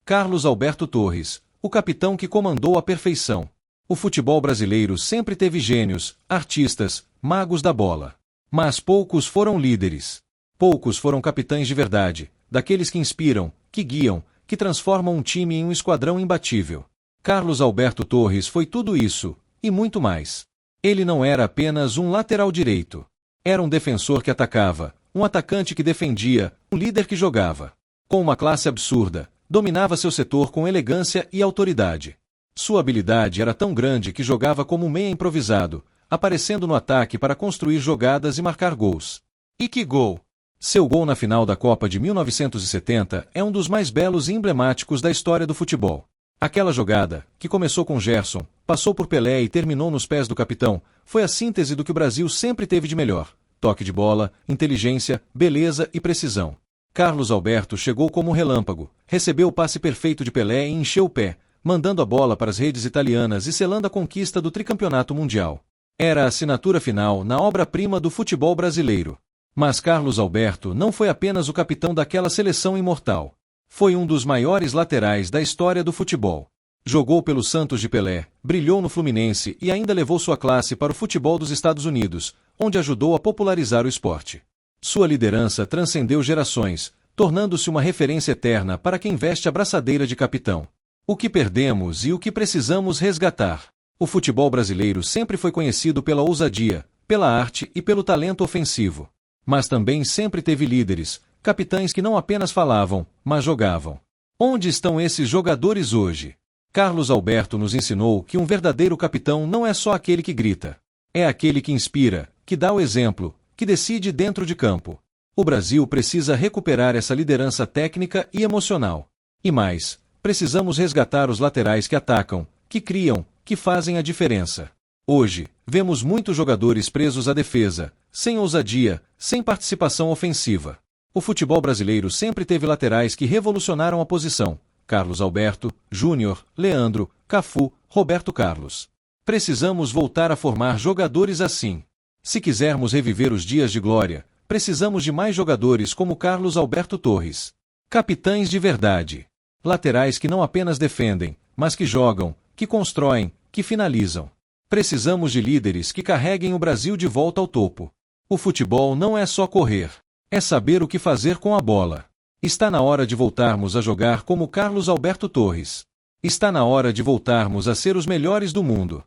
Carlos Alberto Torres, o capitão que comandou a perfeição. O futebol brasileiro sempre teve gênios, artistas, magos da bola. Mas poucos foram líderes. Poucos foram capitães de verdade, daqueles que inspiram, que guiam, que transformam um time em um esquadrão imbatível. Carlos Alberto Torres foi tudo isso, e muito mais. Ele não era apenas um lateral direito. Era um defensor que atacava, um atacante que defendia, um líder que jogava. Com uma classe absurda, dominava seu setor com elegância e autoridade. Sua habilidade era tão grande que jogava como um meia improvisado, aparecendo no ataque para construir jogadas e marcar gols. E que gol! Seu gol na final da Copa de 1970 é um dos mais belos e emblemáticos da história do futebol. Aquela jogada, que começou com Gerson, passou por Pelé e terminou nos pés do capitão, foi a síntese do que o Brasil sempre teve de melhor: toque de bola, inteligência, beleza e precisão. Carlos Alberto chegou como um relâmpago, recebeu o passe perfeito de Pelé e encheu o pé, mandando a bola para as redes italianas e selando a conquista do tricampeonato mundial. Era a assinatura final na obra-prima do futebol brasileiro. Mas Carlos Alberto não foi apenas o capitão daquela seleção imortal. Foi um dos maiores laterais da história do futebol. Jogou pelo Santos de Pelé, brilhou no Fluminense e ainda levou sua classe para o futebol dos Estados Unidos, onde ajudou a popularizar o esporte. Sua liderança transcendeu gerações, tornando-se uma referência eterna para quem veste a braçadeira de capitão. O que perdemos e o que precisamos resgatar. O futebol brasileiro sempre foi conhecido pela ousadia, pela arte e pelo talento ofensivo. Mas também sempre teve líderes, capitães que não apenas falavam, mas jogavam. Onde estão esses jogadores hoje? Carlos Alberto nos ensinou que um verdadeiro capitão não é só aquele que grita. É aquele que inspira, que dá o exemplo, que decide dentro de campo. O Brasil precisa recuperar essa liderança técnica e emocional. E mais, precisamos resgatar os laterais que atacam, que criam, que fazem a diferença. Hoje, vemos muitos jogadores presos à defesa, sem ousadia, sem participação ofensiva. O futebol brasileiro sempre teve laterais que revolucionaram a posição: Carlos Alberto, Júnior, Leandro, Cafu, Roberto Carlos. Precisamos voltar a formar jogadores assim. Se quisermos reviver os dias de glória, precisamos de mais jogadores como Carlos Alberto Torres. Capitães de verdade. Laterais que não apenas defendem, mas que jogam, que constroem, que finalizam. Precisamos de líderes que carreguem o Brasil de volta ao topo. O futebol não é só correr. É saber o que fazer com a bola. Está na hora de voltarmos a jogar como Carlos Alberto Torres. Está na hora de voltarmos a ser os melhores do mundo.